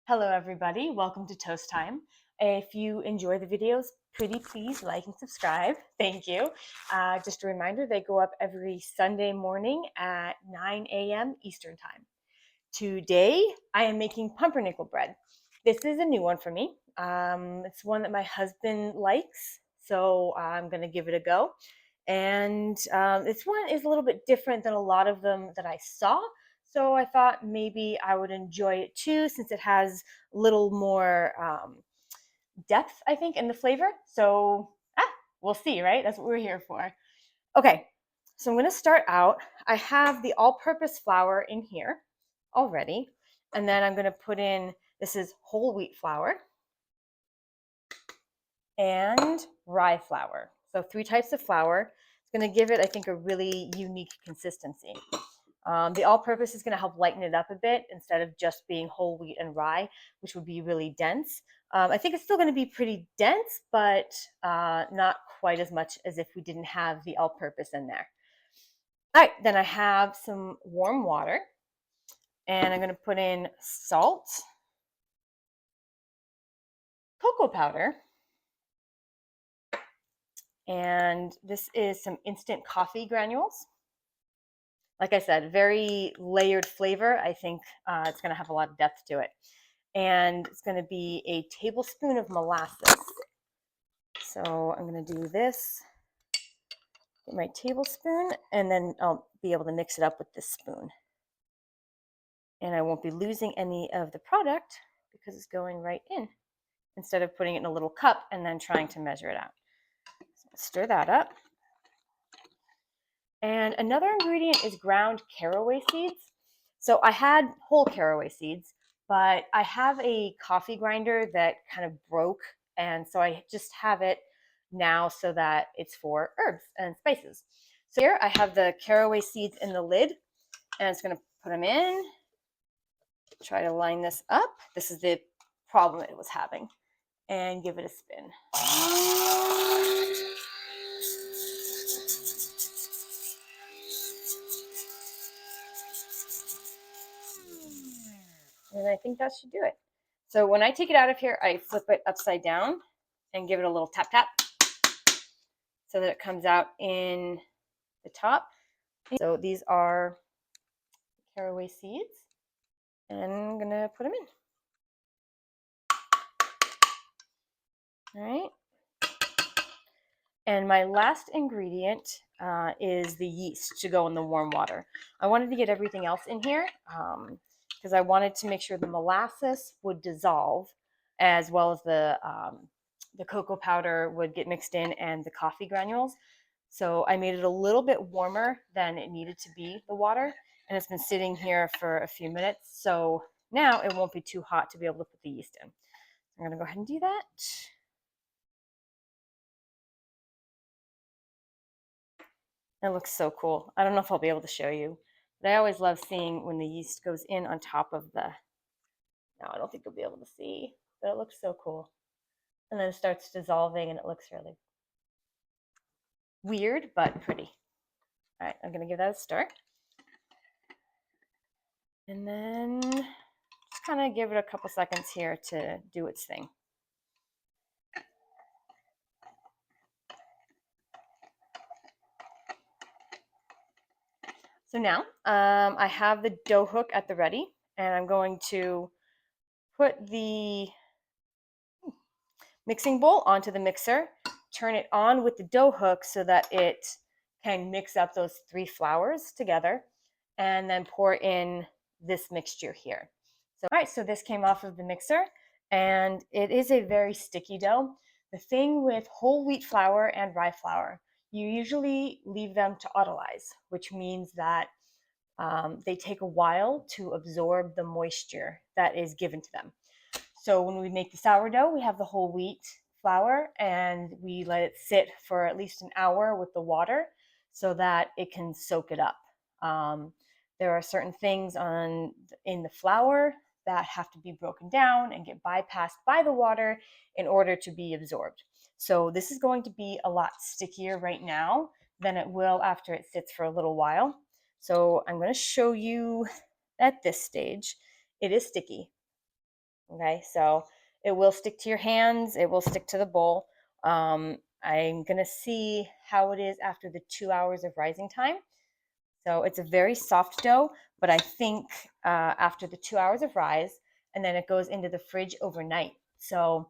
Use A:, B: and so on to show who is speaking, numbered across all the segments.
A: Hello everybody, welcome to Toast Time. If you enjoy the videos, pretty please like and subscribe. Thank you. Just a reminder, they go up every Sunday morning at 9 a.m. Eastern Time. Today, I am making pumpernickel bread. This is a new one for me. It's one that my husband likes, so I'm going to give it a go. And this one is a little bit different than a lot of them that I saw. So I thought maybe I would enjoy it too, since it has a little more depth, I think, in the flavor. So we'll see, right? That's what we're here for. Okay, so I'm going to start out. I have the all-purpose flour in here already. And then I'm going to put in, this is whole wheat flour and rye flour. So 3 types of flour. It's going to give it, I think, a really unique consistency. The all-purpose is going to help lighten it up a bit instead of just being whole wheat and rye, which would be really dense. I think it's still going to be pretty dense, but not quite as much as if we didn't have the all-purpose in there. All right, then I have some warm water, and I'm going to put in salt, cocoa powder, and this is some instant coffee granules. Like I said, very layered flavor. I think it's going to have a lot of depth to it. And it's going to be a tablespoon of molasses. So I'm going to do this, get my tablespoon, and then I'll be able to mix it up with this spoon. And I won't be losing any of the product because it's going right in, instead of putting it in a little cup and then trying to measure it out. So stir that up. And another ingredient is ground caraway seeds. So I had whole caraway seeds, but I have a coffee grinder that kind of broke, and so I just have it now so that it's for herbs and spices. So here I have the caraway seeds in the lid, and it's going to put them in. Try to line this up. This is the problem it was having, and give it a spin. And I think that should do it. So when I take it out of here, I flip it upside down and give it a little tap tap so that it comes out in the top. So these are caraway seeds, and I'm gonna put them in. All right. And my last ingredient is the yeast to go in the warm water. I wanted to get everything else in here because I wanted to make sure the molasses would dissolve, as well as the cocoa powder would get mixed in and the coffee granules. So I made it a little bit warmer than it needed to be, the water, and it's been sitting here for a few minutes. So now it won't be too hot to be able to put the yeast in. I'm going to go ahead and do that. It looks so cool. I don't know if I'll be able to show you, but I always love seeing when the yeast goes in on top of the, no, I don't think you'll be able to see, but it looks so cool. And then it starts dissolving and it looks really weird, but pretty. All right, I'm gonna give that a stir. And then just kind of give it a couple seconds here to do its thing. So now I have the dough hook at the ready, and I'm going to put the mixing bowl onto the mixer, turn it on with the dough hook so that it can mix up those 3 flours together, and then pour in this mixture here. So, all right, so this came off of the mixer, and it is a very sticky dough. The thing with whole wheat flour and rye flour, you usually leave them to autolyze, which means that they take a while to absorb the moisture that is given to them. So when we make the sourdough, we have the whole wheat flour, and we let it sit for at least an hour with the water so that it can soak it up. There are certain things in the flour that have to be broken down and get bypassed by the water in order to be absorbed. So this is going to be a lot stickier right now than it will after it sits for a little while. So I'm going to show you at this stage. It is sticky. Okay, so it will stick to your hands, it will stick to the bowl. I'm gonna see how it is after the 2 hours of rising time. So it's a very soft dough, but I think after the 2 hours of rise, and then it goes into the fridge overnight. So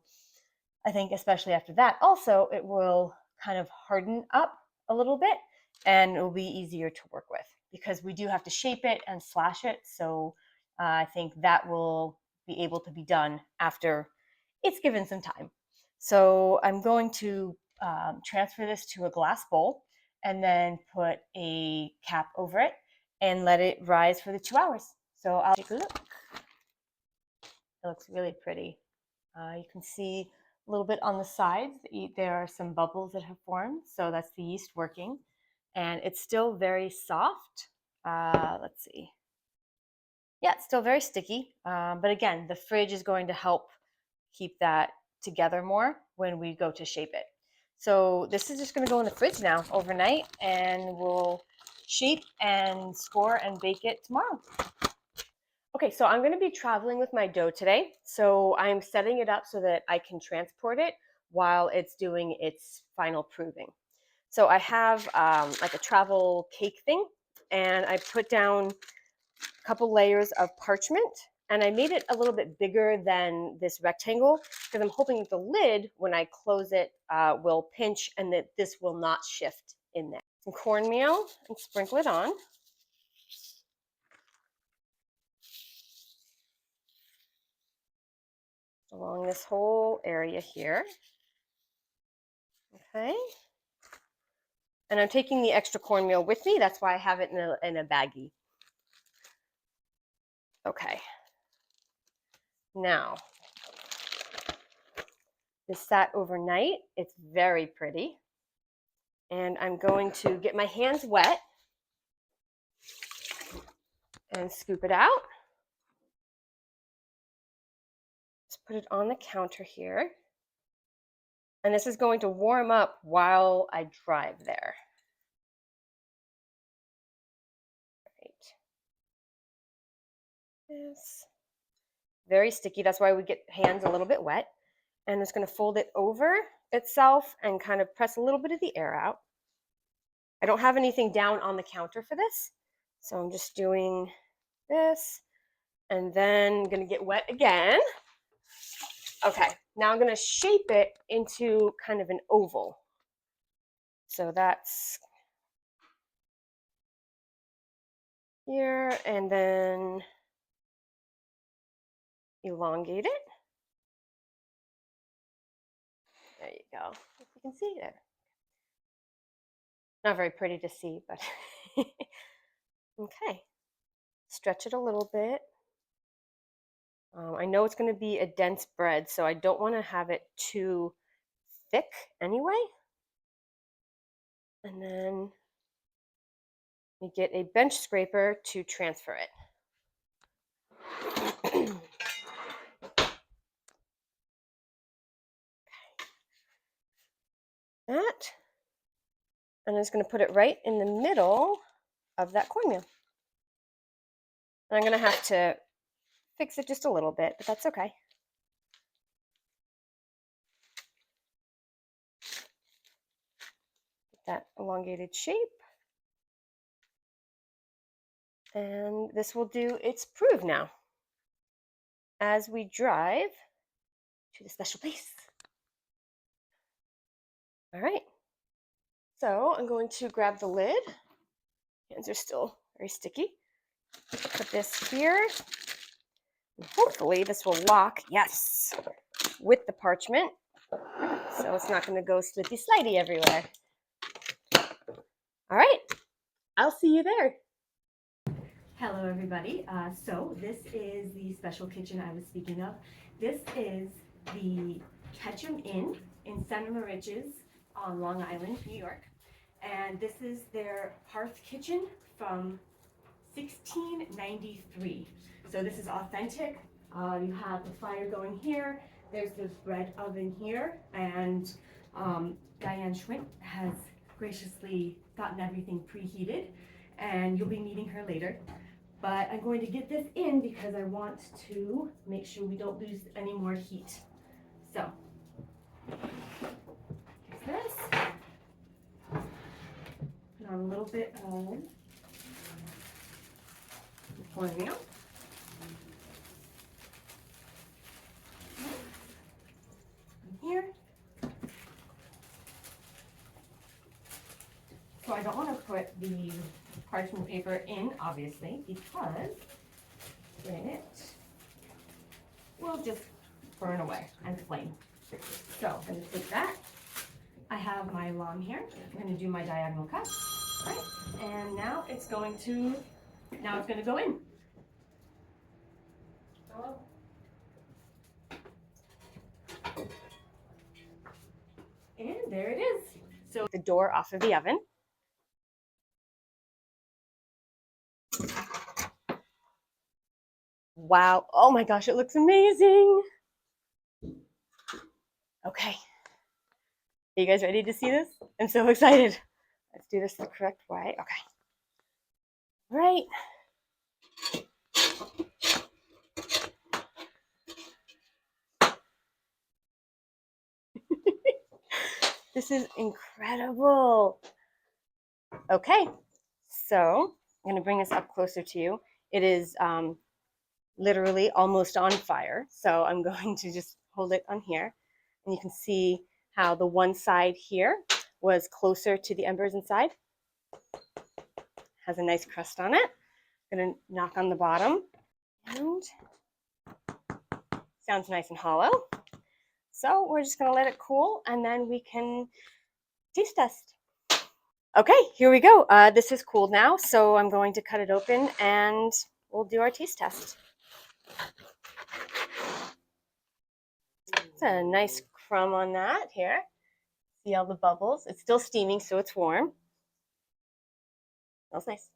A: I think especially after that, also it will kind of harden up a little bit and it will be easier to work with because we do have to shape it and slash it. So I think that will be able to be done after it's given some time. So I'm going to transfer this to a glass bowl and then put a cap over it and let it rise for the 2 hours. So I'll take a look. It looks really pretty. You can see a little bit on the sides. There are some bubbles that have formed, so that's the yeast working. And it's still very soft. Let's see. Yeah, it's still very sticky. But again, the fridge is going to help keep that together more when we go to shape it. So this is just going to go in the fridge now overnight, and we'll shape and score and bake it tomorrow. Okay, so I'm going to be traveling with my dough today. So I'm setting it up so that I can transport it while it's doing its final proving. So I have like a travel cake thing, and I put down a couple layers of parchment, and I made it a little bit bigger than this rectangle because I'm hoping that the lid, when I close it, will pinch and that this will not shift in there. Some cornmeal and sprinkle it on. Along this whole area here. Okay. And I'm taking the extra cornmeal with me. That's why I have it in a baggie. Okay. Now, this sat overnight. It's very pretty. And I'm going to get my hands wet and scoop it out. Just put it on the counter here. And this is going to warm up while I drive there. Right. This. Very sticky. That's why we get hands a little bit wet. And it's going to fold it over itself and kind of press a little bit of the air out. I don't have anything down on the counter for this. So I'm just doing this and then I'm going to get wet again. Okay, now I'm going to shape it into kind of an oval. So that's here, and then elongate it. There you go. If you can see there. Not very pretty to see, but okay. Stretch it a little bit. I know it's going to be a dense bread, so I don't want to have it too thick anyway. And then you get a bench scraper to transfer it. That. And I'm just going to put it right in the middle of that cornmeal. And I'm going to have to fix it just a little bit, but that's okay. Get that elongated shape. And this will do its prove now as we drive to the special place. All right. So I'm going to grab the lid. Hands are still very sticky. Put this here. And hopefully this will lock, yes, with the parchment. So it's not going to go slitty slidey everywhere. All right. I'll see you there. Hello, everybody. So this is the special kitchen I was speaking of. This is the Ketchum Inn in Center Moriches on Long Island, New York. And this is their hearth kitchen from 1693. So this is authentic. You have the fire going here. There's the bread oven here. And Diane Schwint has graciously gotten everything preheated. And you'll be meeting her later. But I'm going to get this in because I want to make sure we don't lose any more heat. So, here's this. Put on a little bit of cornmeal. Here. So I don't want to put the parchment paper in, obviously, because it will just burn away and flame. So I'm going to take that. I have my lime here. I'm going to do my diagonal cut, right? And now it's going to go in. And there it is. So the door off of the oven. Wow. Oh my gosh, it looks amazing. Okay. Are you guys ready to see this? I'm so excited. Let's do this the correct way. Okay. All right. This is incredible. Okay. So I'm going to bring this up closer to you. It is literally almost on fire. So I'm going to just hold it on here. And you can see how the one side here was closer to the embers inside. Has a nice crust on it. I'm going to knock on the bottom. And sounds nice and hollow. So we're just going to let it cool and then we can taste test. Okay, here we go. This is cooled now, so I'm going to cut it open and we'll do our taste test. It's a nice crumb on that here. See all the bubbles? It's still steaming, so it's warm. Smells nice.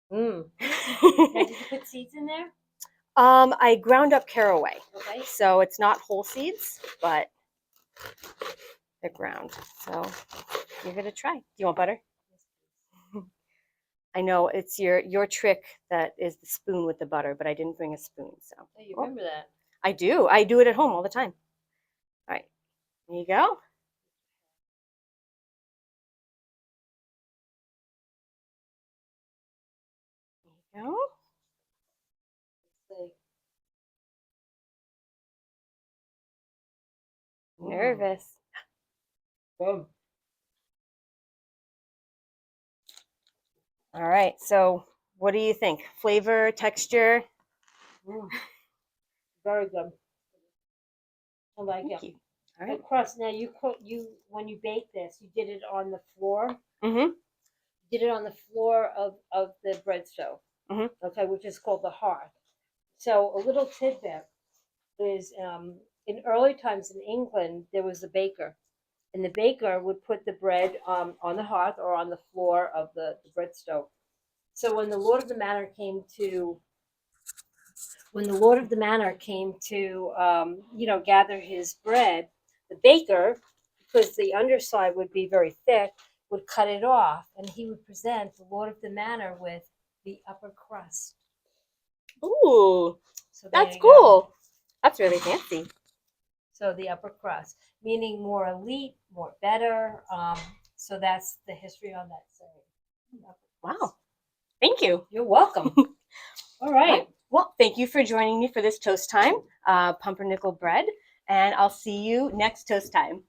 B: Now, did you put seeds in there?
A: I ground up caraway.
B: Okay.
A: So it's not whole seeds, but they're ground. So give it a try. Do you want butter? I know it's your trick that is the spoon with the butter, but I didn't bring a spoon. So
B: Oh, you remember that?
A: I do. I do it at home all the time. All right. There you go. There you go. Nervous.
B: Boom.
A: All right. So what do you think? Flavor, texture?
B: Very good. I like
A: Thank
B: it.
A: you. All right.
B: The crust. Now you when you bake this, you did it on the floor.
A: Mm-hmm.
B: You did it on the floor of the bread stove.
A: Mm-hmm.
B: Okay, which is called the hearth. So a little tidbit is in early times in England there was a baker, and the baker would put the bread on the hearth or on the floor of the bread stove. So when the Lord of the Manor came to gather his bread, the baker, because the underside would be very thick, would cut it off, and he would present the Lord of the Manor with the upper crust.
A: Ooh,
B: So
A: that's cool. That's really fancy.
B: So the upper crust, meaning more elite, more better. So that's the history on that saying.
A: Wow. Thank you.
B: You're welcome. All right.
A: Well, thank you for joining me for this toast time, pumpernickel bread, and I'll see you next toast time.